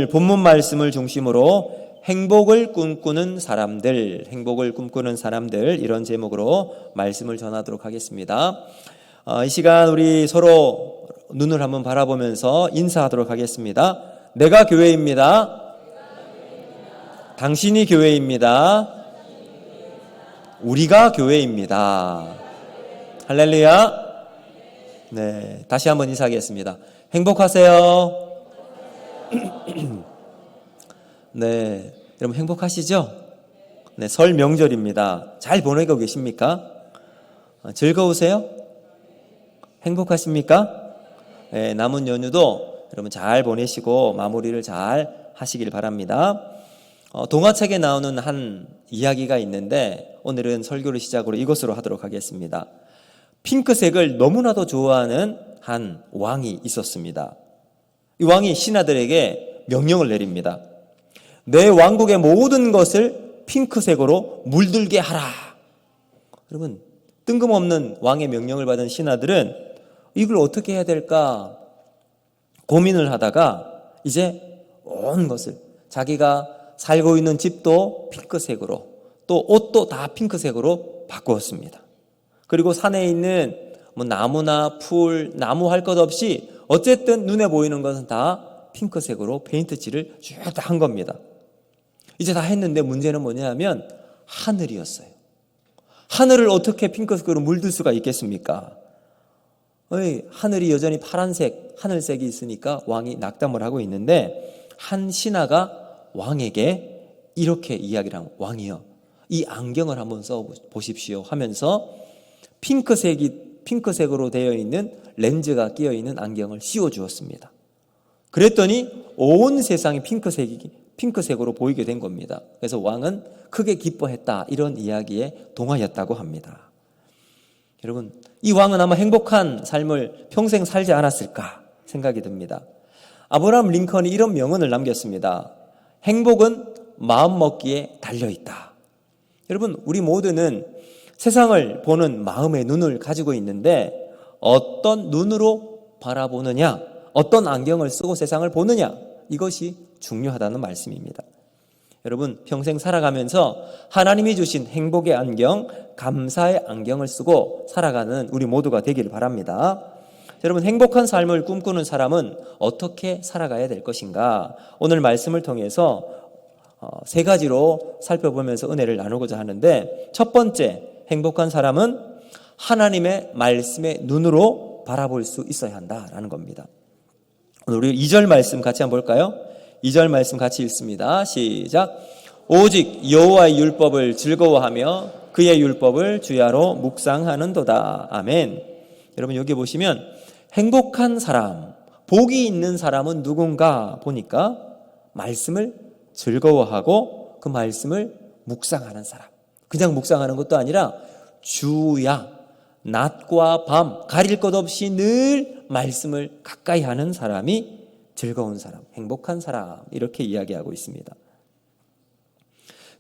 본문 말씀을 중심으로 행복을 꿈꾸는 사람들, 이런 제목으로 말씀을 전하도록 하겠습니다. 이 시간 우리 서로 눈을 한번 바라보면서 인사하도록 하겠습니다. 내가 교회입니다. 당신이 교회입니다. 우리가 교회입니다. 할렐루야. 네, 다시 한번 인사하겠습니다. 행복하세요. 네, 여러분 행복하시죠? 네, 설 명절입니다. 잘 보내고 계십니까? 즐거우세요? 행복하십니까? 네, 남은 연휴도 여러분 잘 보내시고 마무리를 잘 하시길 바랍니다. 동화책에 나오는 한 이야기가 있는데 오늘은 설교를 시작으로 이것으로 하도록 하겠습니다. 핑크색을 너무나도 좋아하는 한 왕이 있었습니다. 이 왕이 신하들에게 명령을 내립니다. 내 왕국의 모든 것을 핑크색으로 물들게 하라. 여러분, 뜬금없는 왕의 명령을 받은 신하들은 이걸 어떻게 해야 될까 고민을 하다가 이제 온 것을, 자기가 살고 있는 집도 핑크색으로, 또 옷도 다 핑크색으로 바꾸었습니다. 그리고 산에 있는 나무나 풀, 나무 할 것 없이 어쨌든 눈에 보이는 것은 다 핑크색으로 페인트 칠을 쭉 한 겁니다. 이제 다 했는데 문제는 뭐냐면 하늘이었어요. 하늘을 어떻게 핑크색으로 물들 수가 있겠습니까? 하늘이 여전히 파란색, 하늘색이 있으니까 왕이 낙담을 하고 있는데 한 신하가 왕에게 이렇게 이야기를 한, 왕이여, 이 안경을 한번 써보십시오 하면서 핑크색으로 되어 있는 렌즈가 끼어 있는 안경을 씌워 주었습니다. 그랬더니 온 세상이 핑크색으로 보이게 된 겁니다. 그래서 왕은 크게 기뻐했다, 이런 이야기의 동화였다고 합니다. 여러분, 이 왕은 아마 행복한 삶을 평생 살지 않았을까 생각이 듭니다. 아브라함 링컨이 이런 명언을 남겼습니다. 행복은 마음먹기에 달려있다. 여러분, 우리 모두는 세상을 보는 마음의 눈을 가지고 있는데 어떤 눈으로 바라보느냐, 어떤 안경을 쓰고 세상을 보느냐, 이것이 중요하다는 말씀입니다. 여러분, 평생 살아가면서 하나님이 주신 행복의 안경, 감사의 안경을 쓰고 살아가는 우리 모두가 되기를 바랍니다. 여러분, 행복한 삶을 꿈꾸는 사람은 어떻게 살아가야 될 것인가? 오늘 말씀을 통해서 세 가지로 살펴보면서 은혜를 나누고자 하는데, 첫 번째, 행복한 사람은 하나님의 말씀의 눈으로 바라볼 수 있어야 한다라는 겁니다. 오늘 우리 2절 말씀 같이 한번 볼까요? 2절 말씀 같이 읽습니다. 시작. 오직 여호와의 율법을 즐거워하며 그의 율법을 주야로 묵상하는도다. 아멘. 여러분, 여기 보시면 행복한 사람, 복이 있는 사람은 누군가 보니까 말씀을 즐거워하고 그 말씀을 묵상하는 사람. 그냥 묵상하는 것도 아니라 주야, 낮과 밤 가릴 것 없이 늘 말씀을 가까이 하는 사람이 즐거운 사람, 행복한 사람, 이렇게 이야기하고 있습니다.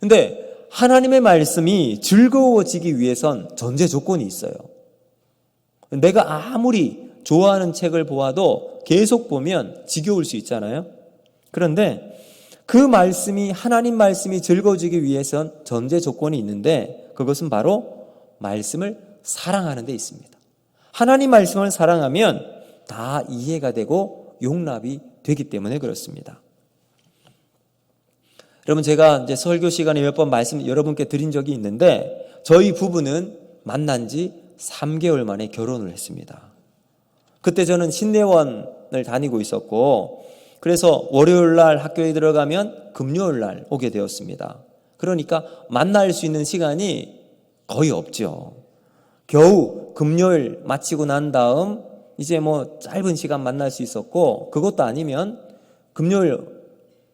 근데 하나님의 말씀이 즐거워지기 위해선 전제 조건이 있어요. 내가 아무리 좋아하는 책을 보아도 계속 보면 지겨울 수 있잖아요. 그런데 그 말씀이, 하나님 말씀이 즐거워지기 위해선 전제 조건이 있는데 그것은 바로 말씀을 사랑하는 데 있습니다. 하나님 말씀을 사랑하면 다 이해가 되고 용납이 되기 때문에 그렇습니다. 여러분, 제가 이제 설교 시간에 몇 번 말씀 여러분께 드린 적이 있는데 저희 부부는 만난 지 3개월 만에 결혼을 했습니다. 그때 저는 신내원을 다니고 있었고, 그래서 월요일 날 학교에 들어가면 금요일 날 오게 되었습니다. 그러니까 만날 수 있는 시간이 거의 없죠. 겨우 금요일 마치고 난 다음 이제 짧은 시간 만날 수 있었고, 그것도 아니면 금요일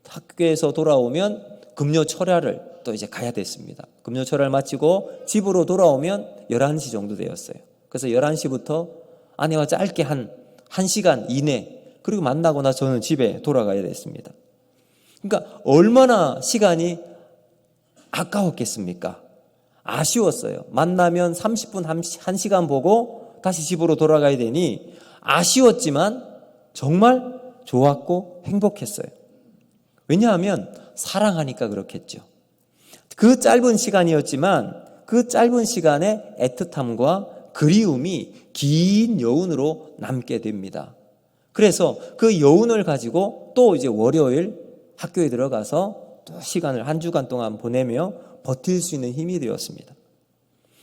학교에서 돌아오면 금요 철야를 또 이제 가야 됐습니다. 금요 철야를 마치고 집으로 돌아오면 11시 정도 되었어요. 그래서 11시부터 아내와 짧게 한 1시간 이내, 그리고 만나고 나서 저는 집에 돌아가야 됐습니다. 그러니까 얼마나 시간이 아까웠겠습니까? 아쉬웠어요. 만나면 30분, 1시간 보고 다시 집으로 돌아가야 되니 아쉬웠지만 정말 좋았고 행복했어요. 왜냐하면 사랑하니까 그렇겠죠. 그 짧은 시간이었지만 그 짧은 시간에 애틋함과 그리움이 긴 여운으로 남게 됩니다. 그래서 그 여운을 가지고 또 이제 월요일 학교에 들어가서 또 시간을 한 주간 동안 보내며 버틸 수 있는 힘이 되었습니다.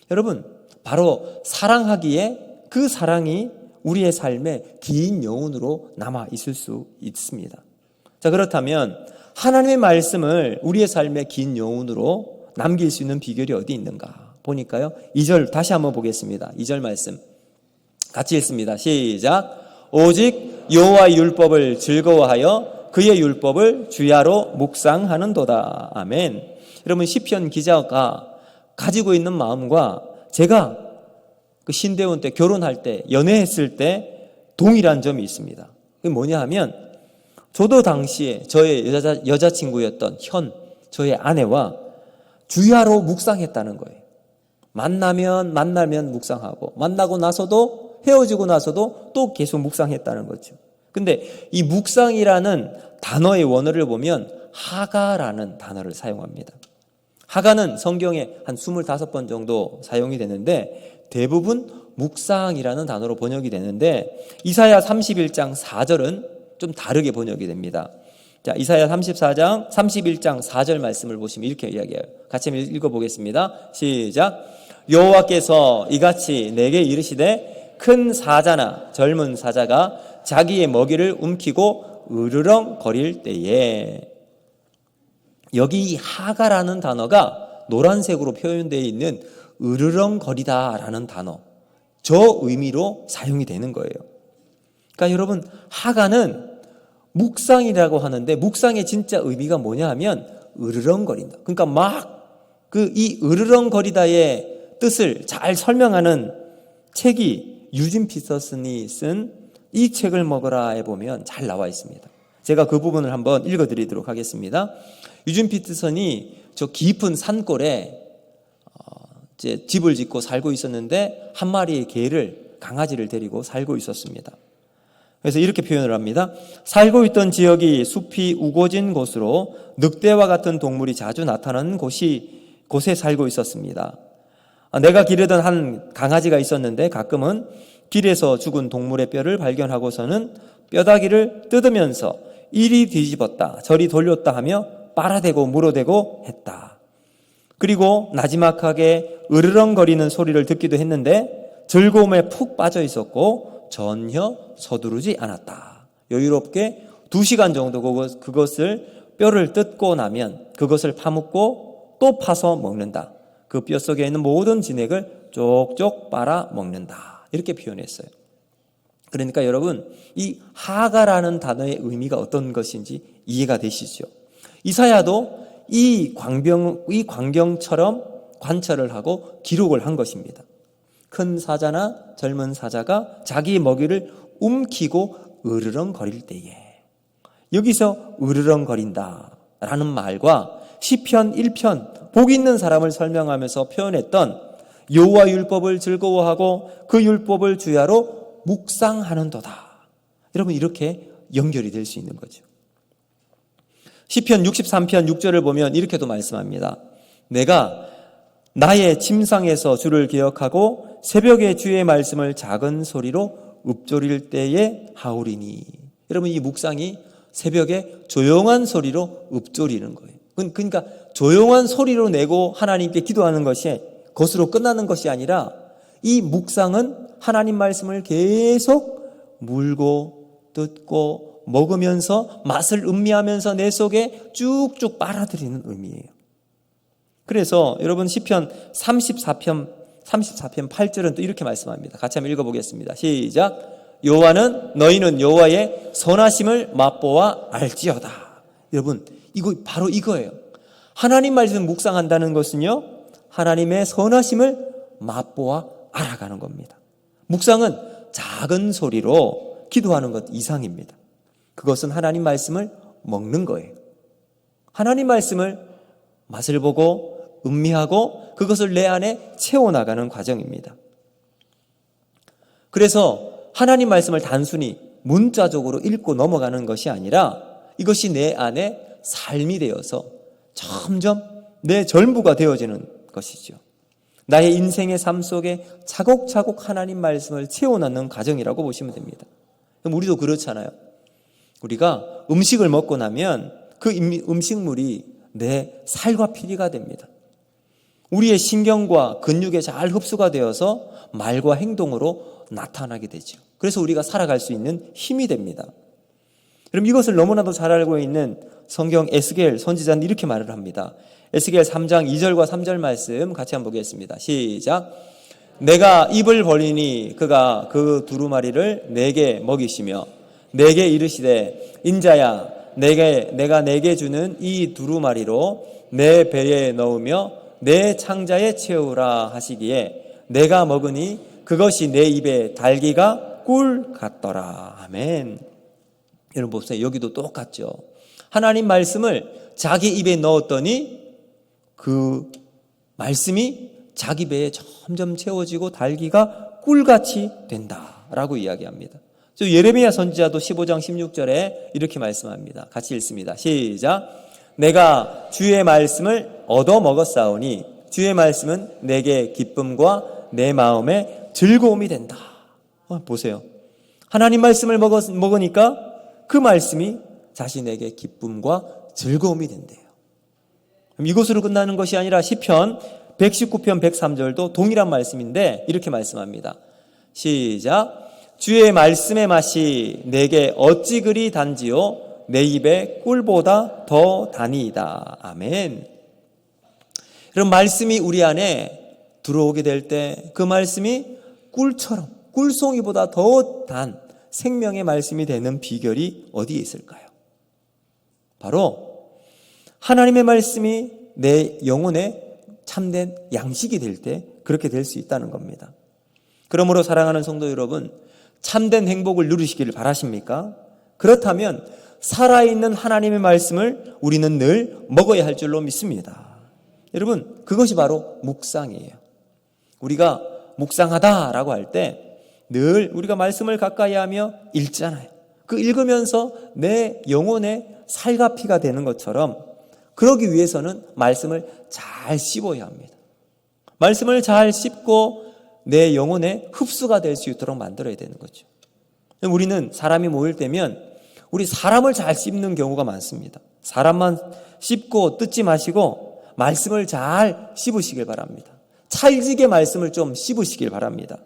여러분, 바로 사랑하기에 그 사랑이 우리의 삶에 긴 여운으로 남아 있을 수 있습니다. 자, 그렇다면 하나님의 말씀을 우리의 삶에 긴 여운으로 남길 수 있는 비결이 어디 있는가 보니까요. 2절 다시 한번 보겠습니다. 2절 말씀 같이 읽습니다. 시작. 오직 여호와의 율법을 즐거워하여 그의 율법을 주야로 묵상하는도다. 아멘. 여러분, 시편 기자가 가지고 있는 마음과 제가 그 신대원 때 결혼할 때 연애했을 때 동일한 점이 있습니다. 그게 뭐냐 하면 저도 당시에 저의 여자친구였던 저의 아내와 주야로 묵상했다는 거예요. 만나면 묵상하고 만나고 나서도 헤어지고 나서도 또 계속 묵상했다는 거죠. 근데 이 묵상이라는 단어의 원어를 보면 하가라는 단어를 사용합니다. 하가는 성경에 한 25번 정도 사용이 되는데 대부분 묵상이라는 단어로 번역이 되는데 이사야 31장 4절은 좀 다르게 번역이 됩니다. 자, 이사야 31장 4절 말씀을 보시면 이렇게 이야기해요. 같이 읽어보겠습니다. 시작. 여호와께서 이같이 내게 이르시되 큰 사자나 젊은 사자가 자기의 먹이를 움키고 으르렁거릴 때에, 여기 이 하가라는 단어가 노란색으로 표현되어 있는 으르렁거리다라는 단어, 저 의미로 사용이 되는 거예요. 그러니까 여러분, 하가는 묵상이라고 하는데 묵상의 진짜 의미가 뭐냐 하면 으르렁거린다. 그러니까 막 이 으르렁거리다의 뜻을 잘 설명하는 책이 유진 피터슨이 쓴 이 책을 먹어라에 보면 잘 나와 있습니다. 제가 그 부분을 한번 읽어드리도록 하겠습니다. 유진 피터슨이 저 깊은 산골에 이제 집을 짓고 살고 있었는데 한 마리의 강아지를 데리고 살고 있었습니다. 그래서 이렇게 표현을 합니다. 살고 있던 지역이 숲이 우거진 곳으로 늑대와 같은 동물이 자주 나타나는 곳에 살고 있었습니다. 내가 기르던 한 강아지가 있었는데 가끔은 길에서 죽은 동물의 뼈를 발견하고서는 뼈다귀를 뜯으면서 이리 뒤집었다 저리 돌렸다 하며 빨아대고 물어대고 했다. 그리고 나지막하게 으르렁거리는 소리를 듣기도 했는데 즐거움에 푹 빠져 있었고 전혀 서두르지 않았다. 여유롭게 2시간 정도 그것을 뼈를 뜯고 나면 그것을 파묻고 또 파서 먹는다. 그 뼛속에 있는 모든 진액을 쪽쪽 빨아 먹는다. 이렇게 표현했어요. 그러니까 여러분, 이 하가라는 단어의 의미가 어떤 것인지 이해가 되시죠? 이사야도 이 광경처럼 관찰을 하고 기록을 한 것입니다. 큰 사자나 젊은 사자가 자기 먹이를 움키고 으르렁거릴 때에, 여기서 으르렁거린다라는 말과 시편 1편 복 있는 사람을 설명하면서 표현했던 여호와 율법을 즐거워하고 그 율법을 주야로 묵상하는도다. 여러분, 이렇게 연결이 될 수 있는 거죠. 시편 63편 6절을 보면 이렇게도 말씀합니다. 내가 나의 침상에서 주를 기억하고 새벽에 주의 말씀을 작은 소리로 읊조릴 때에 하오리니. 여러분, 이 묵상이 새벽에 조용한 소리로 읊조리는 거예요. 그러니까 조용한 소리로 내고 하나님께 기도하는 것이 것으로 끝나는 것이 아니라 이 묵상은 하나님 말씀을 계속 물고 뜯고 먹으면서 맛을 음미하면서 내 속에 쭉쭉 빨아들이는 의미예요. 그래서 여러분, 시편 34편 8절은 또 이렇게 말씀합니다. 같이 한번 읽어보겠습니다. 시작. 너희는 여호와의 선하심을 맛보아 알지어다. 여러분, 이거 바로 이거예요. 하나님 말씀 묵상한다는 것은요, 하나님의 선하심을 맛보아 알아가는 겁니다. 묵상은 작은 소리로 기도하는 것 이상입니다. 그것은 하나님 말씀을 먹는 거예요. 하나님 말씀을 맛을 보고 음미하고 그것을 내 안에 채워나가는 과정입니다. 그래서 하나님 말씀을 단순히 문자적으로 읽고 넘어가는 것이 아니라 이것이 내 안에 삶이 되어서 점점 내 전부가 되어지는 것이죠. 나의 인생의 삶 속에 차곡차곡 하나님 말씀을 채워넣는 과정이라고 보시면 됩니다. 그럼 우리도 그렇잖아요. 우리가 음식을 먹고 나면 그 음식물이 내 살과 피가 됩니다. 우리의 신경과 근육에 잘 흡수가 되어서 말과 행동으로 나타나게 되죠. 그래서 우리가 살아갈 수 있는 힘이 됩니다. 그럼 이것을 너무나도 잘 알고 있는 성경 에스겔 선지자는 이렇게 말을 합니다. 에스겔 3장 2절과 3절 말씀 같이 한번 보겠습니다. 시작. 내가 입을 벌리니 그가 그 두루마리를 내게 먹이시며 내게 이르시되 인자야 내가 내게 주는 이 두루마리로 내 배에 넣으며 내 창자에 채우라 하시기에 내가 먹으니 그것이 내 입에 달기가 꿀 같더라. 아멘. 여러분 보세요. 여기도 똑같죠. 하나님 말씀을 자기 입에 넣었더니 그 말씀이 자기 배에 점점 채워지고 달기가 꿀같이 된다라고 이야기합니다. 예레미야 선지자도 15장 16절에 이렇게 말씀합니다. 같이 읽습니다. 시작. 내가 주의 말씀을 얻어 먹었사오니 주의 말씀은 내게 기쁨과 내 마음에 즐거움이 된다. 보세요. 하나님 말씀을 먹으니까 그 말씀이 자신에게 기쁨과 즐거움이 된대요. 이것으로 끝나는 것이 아니라 시편 119편 103절도 동일한 말씀인데 이렇게 말씀합니다. 시작. 주의 말씀의 맛이 내게 어찌 그리 단지요 내 입에 꿀보다 더 다니이다. 아멘. 그럼 말씀이 우리 안에 들어오게 될 때 그 말씀이 꿀처럼 꿀송이보다 더 단 생명의 말씀이 되는 비결이 어디에 있을까요? 바로 하나님의 말씀이 내 영혼에 참된 양식이 될 때 그렇게 될 수 있다는 겁니다. 그러므로 사랑하는 성도 여러분, 참된 행복을 누리시기를 바라십니까? 그렇다면 살아있는 하나님의 말씀을 우리는 늘 먹어야 할 줄로 믿습니다. 여러분, 그것이 바로 묵상이에요. 우리가 묵상하다라고 할 때 늘 우리가 말씀을 가까이 하며 읽잖아요. 그 읽으면서 내 영혼의 살과 피가 되는 것처럼 그러기 위해서는 말씀을 잘 씹어야 합니다. 말씀을 잘 씹고 내 영혼에 흡수가 될 수 있도록 만들어야 되는 거죠. 우리는 사람이 모일 때면 우리 사람을 잘 씹는 경우가 많습니다. 사람만 씹고 뜯지 마시고 말씀을 잘 씹으시길 바랍니다. 찰지게 말씀을 좀 씹으시길 바랍니다.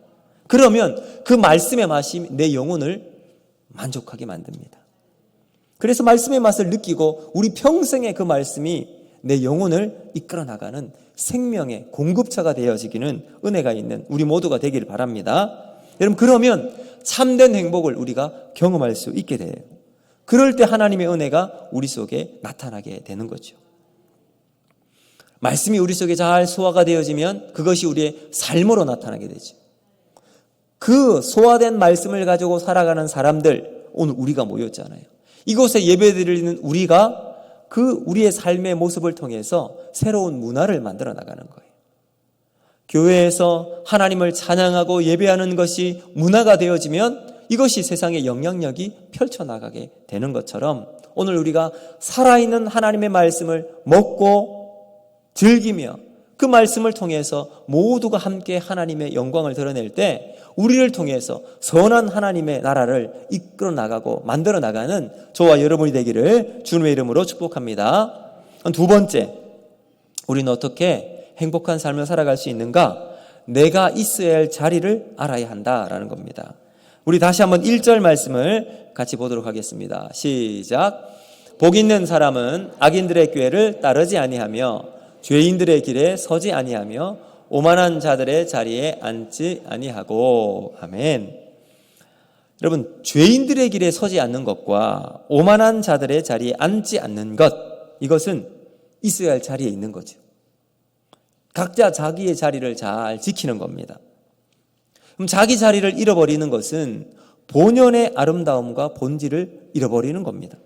그러면 그 말씀의 맛이 내 영혼을 만족하게 만듭니다. 그래서 말씀의 맛을 느끼고 우리 평생에 그 말씀이 내 영혼을 이끌어 나가는 생명의 공급처가 되어지기는 은혜가 있는 우리 모두가 되기를 바랍니다. 여러분, 그러면 참된 행복을 우리가 경험할 수 있게 돼요. 그럴 때 하나님의 은혜가 우리 속에 나타나게 되는 거죠. 말씀이 우리 속에 잘 소화가 되어지면 그것이 우리의 삶으로 나타나게 되죠. 그 소화된 말씀을 가지고 살아가는 사람들, 오늘 우리가 모였잖아요. 이곳에 예배드리는 우리가 그 우리의 삶의 모습을 통해서 새로운 문화를 만들어 나가는 거예요. 교회에서 하나님을 찬양하고 예배하는 것이 문화가 되어지면 이것이 세상의 영향력이 펼쳐나가게 되는 것처럼 오늘 우리가 살아있는 하나님의 말씀을 먹고 즐기며 그 말씀을 통해서 모두가 함께 하나님의 영광을 드러낼 때 우리를 통해서 선한 하나님의 나라를 이끌어 나가고 만들어 나가는 저와 여러분이 되기를 주님의 이름으로 축복합니다. 두 번째, 우리는 어떻게 행복한 삶을 살아갈 수 있는가? 내가 있어야 할 자리를 알아야 한다라는 겁니다. 우리 다시 한번 1절 말씀을 같이 보도록 하겠습니다. 시작. 복 있는 사람은 악인들의 꾀를 따르지 아니하며 죄인들의 길에 서지 아니하며 오만한 자들의 자리에 앉지 아니하고. 아멘. 여러분, 죄인들의 길에 서지 않는 것과 오만한 자들의 자리에 앉지 않는 것, 이것은 있어야 할 자리에 있는 거죠. 각자 자기의 자리를 잘 지키는 겁니다. 그럼 자기 자리를 잃어버리는 것은 본연의 아름다움과 본질을 잃어버리는 겁니다.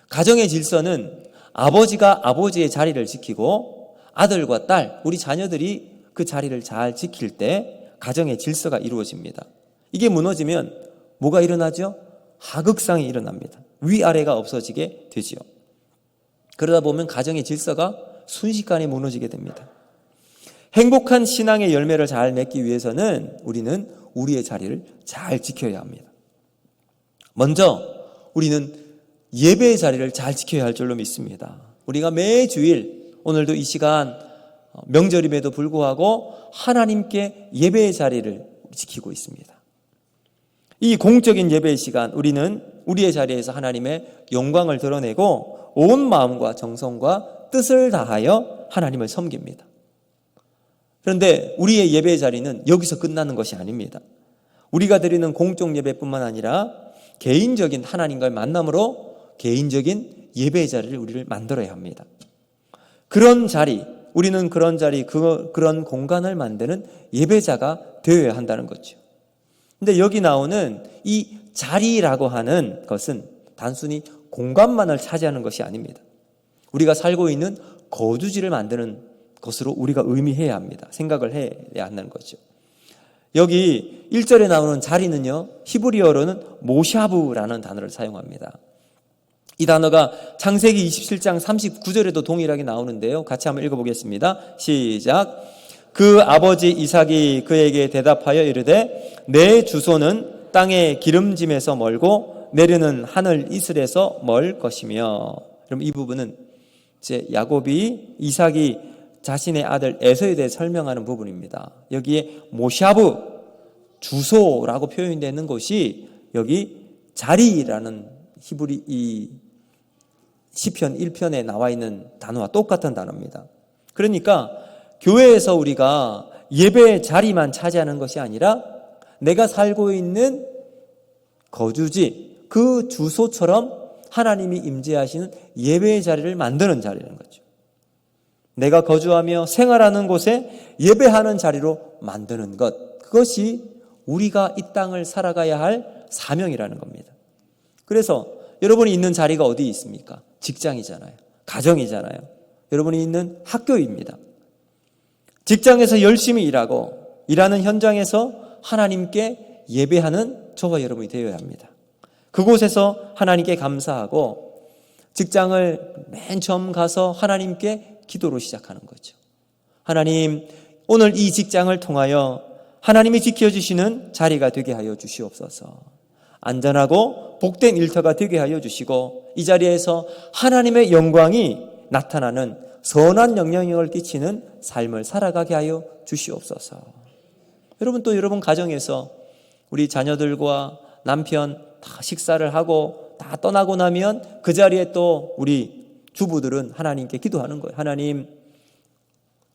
가정의 질서는 아버지가 아버지의 자리를 지키고 아들과 딸, 우리 자녀들이 그 자리를 잘 지킬 때 가정의 질서가 이루어집니다. 이게 무너지면 뭐가 일어나죠? 하극상이 일어납니다. 위아래가 없어지게 되지요. 그러다 보면 가정의 질서가 순식간에 무너지게 됩니다. 행복한 신앙의 열매를 잘 맺기 위해서는 우리는 우리의 자리를 잘 지켜야 합니다. 먼저 우리는 예배의 자리를 잘 지켜야 할 줄로 믿습니다. 우리가 매주일, 오늘도 이 시간 명절임에도 불구하고 하나님께 예배의 자리를 지키고 있습니다. 이 공적인 예배의 시간, 우리는 우리의 자리에서 하나님의 영광을 드러내고 온 마음과 정성과 뜻을 다하여 하나님을 섬깁니다. 그런데 우리의 예배의 자리는 여기서 끝나는 것이 아닙니다. 우리가 드리는 공적 예배뿐만 아니라 개인적인 하나님과의 만남으로 개인적인 예배의 자리를 우리를 만들어야 합니다. 그런 자리, 우리는 그런 자리, 그런 공간을 만드는 예배자가 되어야 한다는 거죠. 근데 여기 나오는 이 자리라고 하는 것은 단순히 공간만을 차지하는 것이 아닙니다. 우리가 살고 있는 거주지를 만드는 것으로 우리가 의미해야 합니다. 생각을 해야 한다는 거죠. 여기 1절에 나오는 자리는요, 히브리어로는 모샤브라는 단어를 사용합니다. 이 단어가 창세기 27장 39절에도 동일하게 나오는데요. 같이 한번 읽어보겠습니다. 시작. 그 아버지 이삭이 그에게 대답하여 이르되 내 주소는 땅의 기름짐에서 멀고 내려는 하늘 이슬에서 멀 것이며. 그럼 이 부분은 이제 야곱이 이삭이 자신의 아들 에서에 대해 설명하는 부분입니다. 여기에 모샤브, 주소라고 표현되는 것이 여기 자리라는 히브리 이 시편 1편에 나와 있는 단어와 똑같은 단어입니다. 그러니까 교회에서 우리가 예배의 자리만 차지하는 것이 아니라 내가 살고 있는 거주지, 그 주소처럼 하나님이 임재하시는 예배의 자리를 만드는 자리라는 거죠. 내가 거주하며 생활하는 곳에 예배하는 자리로 만드는 것, 그것이 우리가 이 땅을 살아가야 할 사명이라는 겁니다. 그래서 여러분이 있는 자리가 어디 있습니까? 직장이잖아요. 가정이잖아요. 여러분이 있는 학교입니다. 직장에서 열심히 일하고 일하는 현장에서 하나님께 예배하는 저와 여러분이 되어야 합니다. 그곳에서 하나님께 감사하고 직장을 맨 처음 가서 하나님께 기도로 시작하는 거죠. 하나님, 오늘 이 직장을 통하여 하나님이 지켜주시는 자리가 되게 하여 주시옵소서. 안전하고 복된 일터가 되게 하여 주시고 이 자리에서 하나님의 영광이 나타나는 선한 영향력을 끼치는 삶을 살아가게 하여 주시옵소서. 여러분, 또 여러분 가정에서 우리 자녀들과 남편 다 식사를 하고 다 떠나고 나면 그 자리에 또 우리 주부들은 하나님께 기도하는 거예요. 하나님,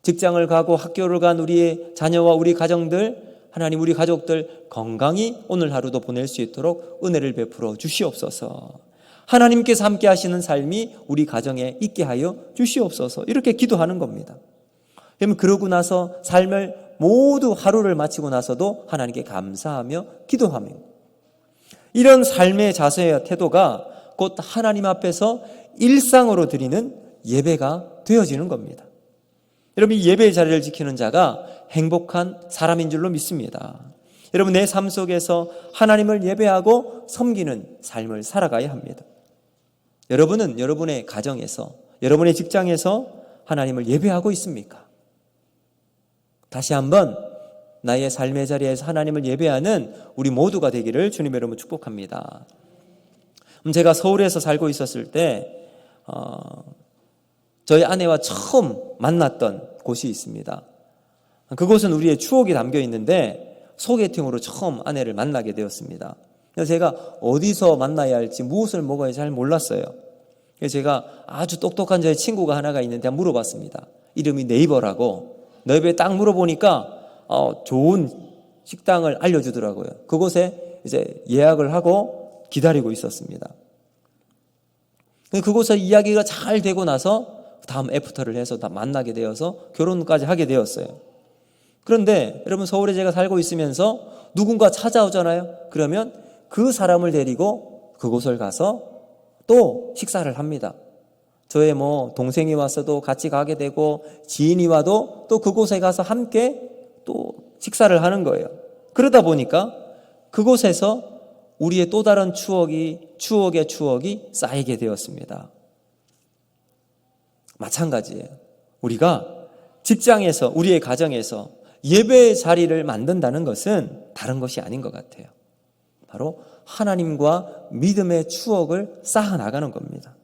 직장을 가고 학교를 간 우리의 자녀와 우리 가정들, 하나님 우리 가족들 건강히 오늘 하루도 보낼 수 있도록 은혜를 베풀어 주시옵소서. 하나님께서 함께 하시는 삶이 우리 가정에 있게 하여 주시옵소서. 이렇게 기도하는 겁니다. 그러면 그러고 나서 삶을 모두 하루를 마치고 나서도 하나님께 감사하며 기도하며, 이런 삶의 자세와 태도가 곧 하나님 앞에서 일상으로 드리는 예배가 되어지는 겁니다. 여러분, 이 예배의 자리를 지키는 자가 행복한 사람인 줄로 믿습니다. 여러분, 내 삶 속에서 하나님을 예배하고 섬기는 삶을 살아가야 합니다. 여러분은 여러분의 가정에서, 여러분의 직장에서 하나님을 예배하고 있습니까? 다시 한번 나의 삶의 자리에서 하나님을 예배하는 우리 모두가 되기를 주님의 이름으로 축복합니다. 제가 서울에서 살고 있었을 때 저희 아내와 처음 만났던 곳이 있습니다. 그곳은 우리의 추억이 담겨 있는데 소개팅으로 처음 아내를 만나게 되었습니다. 그래서 제가 어디서 만나야 할지 무엇을 먹어야 할지 잘 몰랐어요. 그래서 제가 아주 똑똑한 저의 친구가 하나가 있는데 물어봤습니다. 이름이 네이버라고. 네이버에 딱 물어보니까 좋은 식당을 알려주더라고요. 그곳에 이제 예약을 하고 기다리고 있었습니다. 그곳에서 이야기가 잘 되고 나서 다음 애프터를 해서 다 만나게 되어서 결혼까지 하게 되었어요. 그런데 여러분, 서울에 제가 살고 있으면서 누군가 찾아오잖아요. 그러면 그 사람을 데리고 그곳을 가서 또 식사를 합니다. 저의 동생이 왔어도 같이 가게 되고 지인이 와도 또 그곳에 가서 함께 또 식사를 하는 거예요. 그러다 보니까 그곳에서 우리의 또 다른 추억의 추억이 쌓이게 되었습니다. 마찬가지예요. 우리가 직장에서, 우리의 가정에서 예배의 자리를 만든다는 것은 다른 것이 아닌 것 같아요. 바로 하나님과 믿음의 추억을 쌓아나가는 겁니다.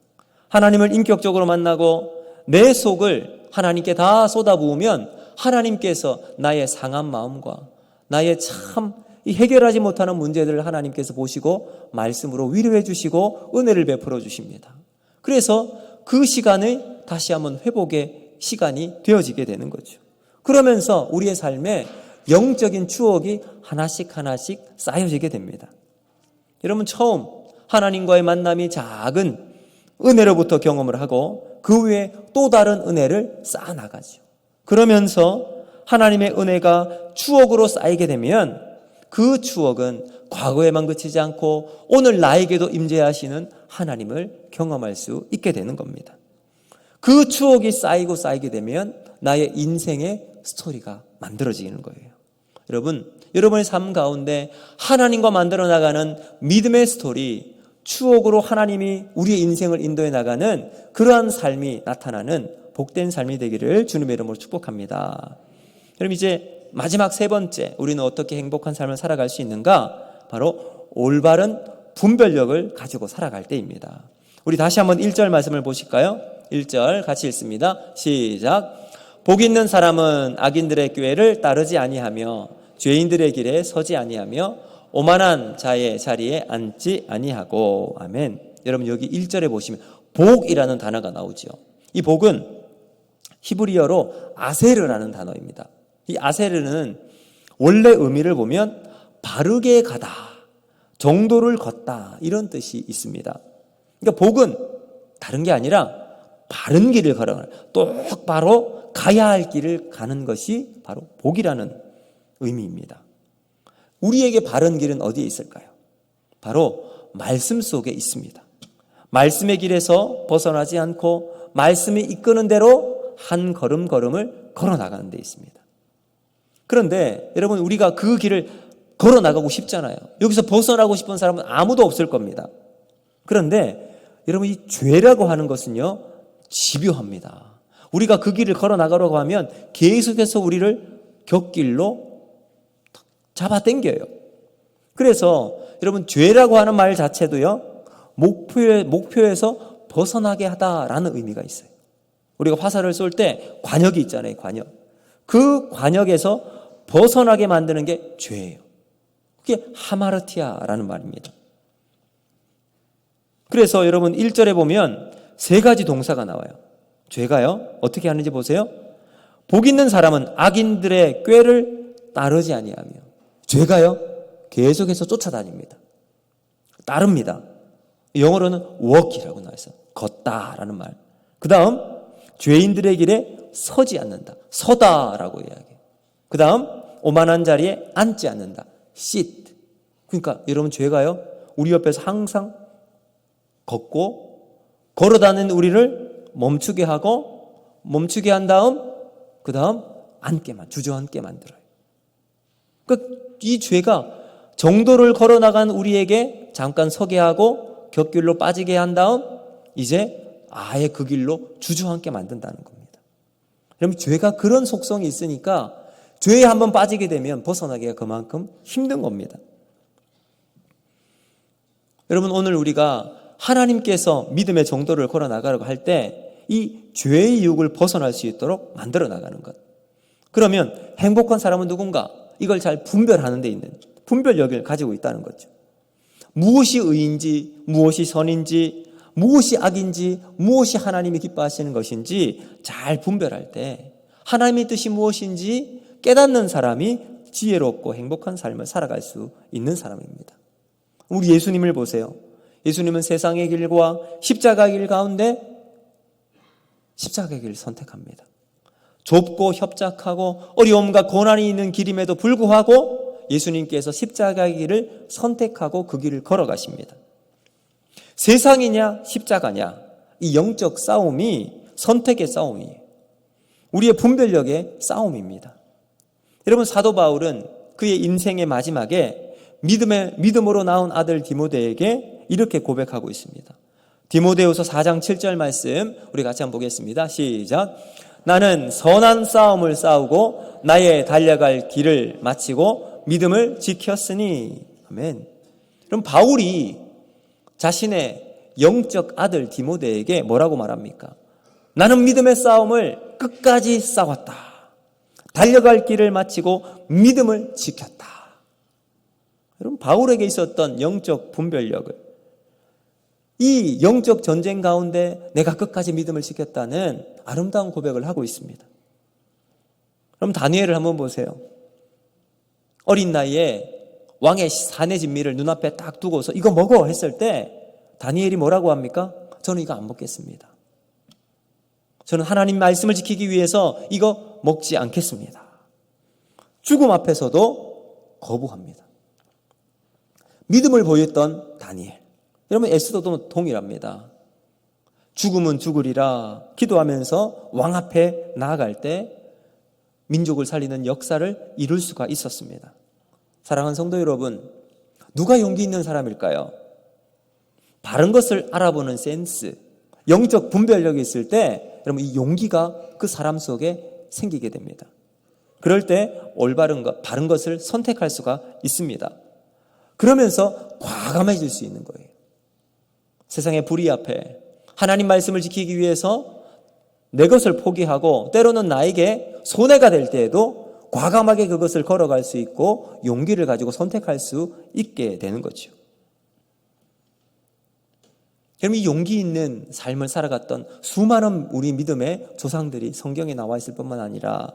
하나님을 인격적으로 만나고 내 속을 하나님께 다 쏟아부으면 하나님께서 나의 상한 마음과 나의 참 해결하지 못하는 문제들을 하나님께서 보시고 말씀으로 위로해 주시고 은혜를 베풀어 주십니다. 그래서 그 시간의 다시 한번 회복의 시간이 되어지게 되는 거죠. 그러면서 우리의 삶에 영적인 추억이 하나씩 하나씩 쌓여지게 됩니다. 여러분, 처음 하나님과의 만남이 작은 은혜로부터 경험을 하고 그 위에 또 다른 은혜를 쌓아나가죠. 그러면서 하나님의 은혜가 추억으로 쌓이게 되면 그 추억은 과거에만 그치지 않고 오늘 나에게도 임재하시는 하나님을 경험할 수 있게 되는 겁니다. 그 추억이 쌓이고 쌓이게 되면 나의 인생의 스토리가 만들어지는 거예요. 여러분, 여러분의 삶 가운데 하나님과 만들어 나가는 믿음의 스토리, 추억으로 하나님이 우리의 인생을 인도해 나가는 그러한 삶이 나타나는 복된 삶이 되기를 주님의 이름으로 축복합니다. 그럼 이제 마지막 세 번째, 우리는 어떻게 행복한 삶을 살아갈 수 있는가? 바로 올바른 분별력을 가지고 살아갈 때입니다. 우리 다시 한번 1절 말씀을 보실까요? 1절 같이 읽습니다. 시작. 복 있는 사람은 악인들의 꾀를 따르지 아니하며 죄인들의 길에 서지 아니하며 오만한 자의 자리에 앉지 아니하고. 아멘. 여러분, 여기 1절에 보시면 복이라는 단어가 나오죠. 이 복은 히브리어로 아세르라는 단어입니다. 이 아세르는 원래 의미를 보면 바르게 가다, 정도를 걷다, 이런 뜻이 있습니다. 그러니까 복은 다른 게 아니라 바른 길을 걸어가는, 똑바로 가야 할 길을 가는 것이 바로 복이라는 의미입니다. 우리에게 바른 길은 어디에 있을까요? 바로 말씀 속에 있습니다. 말씀의 길에서 벗어나지 않고 말씀이 이끄는 대로 한 걸음 걸음을 걸어 나가는 데 있습니다. 그런데 여러분, 우리가 그 길을 걸어 나가고 싶잖아요. 여기서 벗어나고 싶은 사람은 아무도 없을 겁니다. 그런데 여러분, 이 죄라고 하는 것은요, 집요합니다. 우리가 그 길을 걸어 나가려고 하면 계속해서 우리를 곁길로 잡아당겨요. 그래서 여러분, 죄라고 하는 말 자체도요, 목표에서 벗어나게 하다라는 의미가 있어요. 우리가 화살을 쏠 때 관역이 있잖아요. 관역. 그 관역에서 벗어나게 만드는 게 죄예요. 그게 하마르티아라는 말입니다. 그래서 여러분, 1절에 보면 세 가지 동사가 나와요. 죄가요, 어떻게 하는지 보세요. 복 있는 사람은 악인들의 꾀를 따르지 아니하며. 죄가요, 계속해서 쫓아다닙니다. 따릅니다. 영어로는 walk이라고 나와있어요. 걷다라는 말. 그 다음, 죄인들의 길에 서지 않는다. 서다라고 이야기해요. 그 다음, 오만한 자리에 앉지 않는다. sit. 그러니까 여러분, 죄가요, 우리 옆에서 항상 걷고 걸어다니는 우리를 멈추게 하고, 멈추게 한 다음, 그 다음 주저앉게 만들어요. 그러니까 이 죄가 정도를 걸어나간 우리에게 잠깐 서게 하고 곁길로 빠지게 한 다음 이제 아예 그 길로 주저앉게 만든다는 겁니다. 그럼 죄가 그런 속성이 있으니까 죄에 한번 빠지게 되면 벗어나기가 그만큼 힘든 겁니다. 여러분, 오늘 우리가 하나님께서 믿음의 정도를 걸어 나가려고 할 때 이 죄의 유혹을 벗어날 수 있도록 만들어 나가는 것. 그러면 행복한 사람은 누군가? 이걸 잘 분별하는 데 있는 분별력을 가지고 있다는 거죠. 무엇이 의인지, 무엇이 선인지, 무엇이 악인지, 무엇이 하나님이 기뻐하시는 것인지 잘 분별할 때 하나님의 뜻이 무엇인지 깨닫는 사람이 지혜롭고 행복한 삶을 살아갈 수 있는 사람입니다. 우리 예수님을 보세요. 예수님은 세상의 길과 십자가의 길 가운데 십자가의 길을 선택합니다. 좁고 협착하고 어려움과 고난이 있는 길임에도 불구하고 예수님께서 십자가의 길을 선택하고 그 길을 걸어가십니다. 세상이냐 십자가냐, 이 영적 싸움이 선택의 싸움이에요. 우리의 분별력의 싸움입니다. 여러분, 사도 바울은 그의 인생의 마지막에 믿음으로 낳은 아들 디모데에게 이렇게 고백하고 있습니다. 디모데후서 4장 7절 말씀 우리 같이 한번 보겠습니다. 시작. 나는 선한 싸움을 싸우고 나의 달려갈 길을 마치고 믿음을 지켰으니. 아멘. 그럼 바울이 자신의 영적 아들 디모데에게 뭐라고 말합니까? 나는 믿음의 싸움을 끝까지 싸웠다. 달려갈 길을 마치고 믿음을 지켰다. 여러분, 바울에게 있었던 영적 분별력을, 이 영적 전쟁 가운데 내가 끝까지 믿음을 지켰다는 아름다운 고백을 하고 있습니다. 그럼 다니엘을 한번 보세요. 어린 나이에 왕의 사내 진미를 눈앞에 딱 두고서 이거 먹어 했을 때 다니엘이 뭐라고 합니까? 저는 이거 안 먹겠습니다. 저는 하나님 말씀을 지키기 위해서 이거 먹지 않겠습니다. 죽음 앞에서도 거부합니다. 믿음을 보였던 다니엘. 여러분, 에스더도 동일합니다. 죽음은 죽으리라 기도하면서 왕 앞에 나아갈 때 민족을 살리는 역사를 이룰 수가 있었습니다. 사랑하는 성도 여러분, 누가 용기 있는 사람일까요? 바른 것을 알아보는 센스, 영적 분별력이 있을 때 여러분, 이 용기가 그 사람 속에 생기게 됩니다. 그럴 때 올바른 것, 바른 것을 선택할 수가 있습니다. 그러면서 과감해질 수 있는 거예요. 세상의 불의 앞에 하나님 말씀을 지키기 위해서 내 것을 포기하고 때로는 나에게 손해가 될 때에도 과감하게 그것을 걸어갈 수 있고 용기를 가지고 선택할 수 있게 되는 거죠. 그럼 이 용기 있는 삶을 살아갔던 수많은 우리 믿음의 조상들이 성경에 나와 있을 뿐만 아니라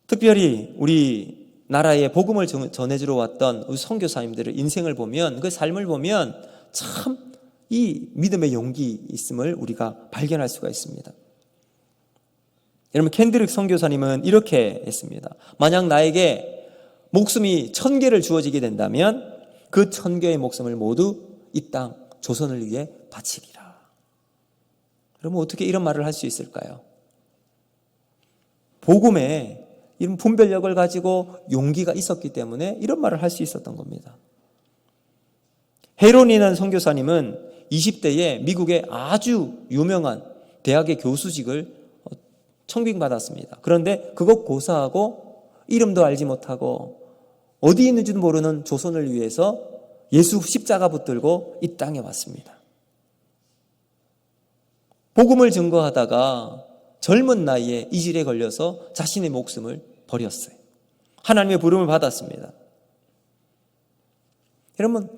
특별히 우리 나라에 복음을 전해주러 왔던 우리 선교사님들의 인생을 보면, 그 삶을 보면 참 이 믿음의 용기 있음을 우리가 발견할 수가 있습니다. 여러분, 켄드릭 선교사님은 이렇게 했습니다. 만약 나에게 목숨이 1000개를 주어지게 된다면 그 1000개의 목숨을 모두 이 땅 조선을 위해 바치리라. 그러면 어떻게 이런 말을 할 수 있을까요? 복음에 이런 분별력을 가지고 용기가 있었기 때문에 이런 말을 할 수 있었던 겁니다. 헤론이라는 선교사님은 20대에 미국의 아주 유명한 대학의 교수직을 청빙받았습니다. 그런데 그것 고사하고 이름도 알지 못하고 어디 있는지도 모르는 조선을 위해서 예수 십자가 붙들고 이 땅에 왔습니다. 복음을 증거하다가 젊은 나이에 이질에 걸려서 자신의 목숨을 버렸어요. 하나님의 부름을 받았습니다. 여러분,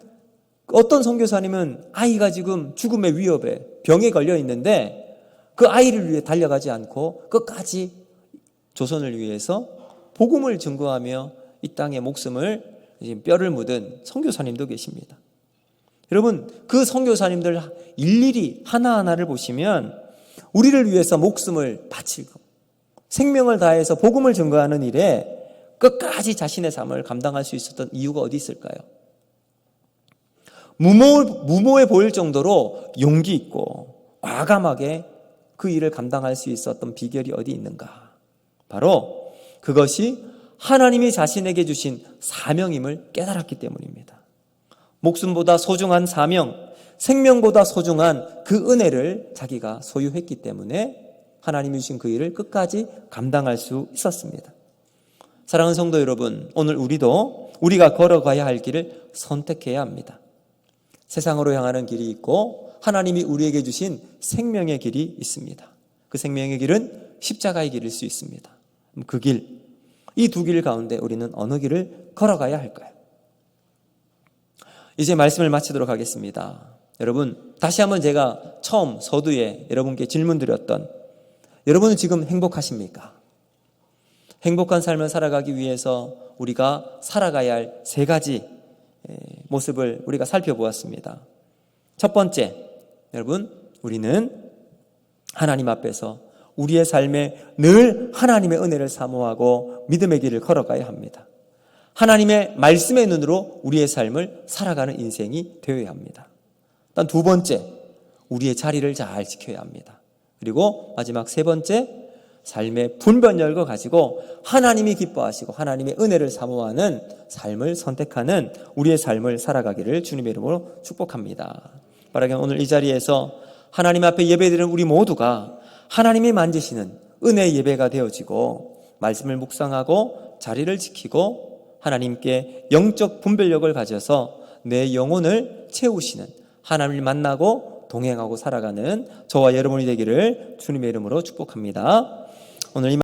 어떤 선교사님은 아이가 지금 죽음의 위협에 병에 걸려 있는데 그 아이를 위해 달려가지 않고 끝까지 조선을 위해서 복음을 증거하며 이 땅에 목숨을, 뼈를 묻은 선교사님도 계십니다. 여러분, 그 선교사님들 일일이 하나하나를 보시면 우리를 위해서 목숨을 바치고 생명을 다해서 복음을 증거하는 일에 끝까지 자신의 삶을 감당할 수 있었던 이유가 어디 있을까요? 무모해 보일 정도로 용기 있고 과감하게 그 일을 감당할 수 있었던 비결이 어디 있는가? 바로 그것이 하나님이 자신에게 주신 사명임을 깨달았기 때문입니다. 목숨보다 소중한 사명, 생명보다 소중한 그 은혜를 자기가 소유했기 때문에 하나님이 주신 그 일을 끝까지 감당할 수 있었습니다. 사랑하는 성도 여러분, 오늘 우리도 우리가 걸어가야 할 길을 선택해야 합니다. 세상으로 향하는 길이 있고 하나님이 우리에게 주신 생명의 길이 있습니다. 그 생명의 길은 십자가의 길일 수 있습니다. 그 길, 이 두 길 가운데 우리는 어느 길을 걸어가야 할까요? 이제 말씀을 마치도록 하겠습니다. 여러분, 다시 한번 제가 처음 서두에 여러분께 질문 드렸던, 여러분은 지금 행복하십니까? 행복한 삶을 살아가기 위해서 우리가 살아가야 할 3가지 모습을 우리가 살펴보았습니다. 첫 번째, 여러분, 우리는 하나님 앞에서 우리의 삶에 늘 하나님의 은혜를 사모하고 믿음의 길을 걸어가야 합니다. 하나님의 말씀의 눈으로 우리의 삶을 살아가는 인생이 되어야 합니다. 일단 2번째, 우리의 자리를 잘 지켜야 합니다. 그리고 마지막 3번째, 삶의 분별력을 가지고 하나님이 기뻐하시고 하나님의 은혜를 사모하는 삶을 선택하는 우리의 삶을 살아가기를 주님의 이름으로 축복합니다. 바라기는 오늘 이 자리에서 하나님 앞에 예배드리는 우리 모두가 하나님이 만지시는 은혜의 예배가 되어지고 말씀을 묵상하고 자리를 지키고 하나님께 영적 분별력을 가져서 내 영혼을 채우시는, 하나님을 만나고 동행하고 살아가는 저와 여러분이 되기를 주님의 이름으로 축복합니다. 오늘 이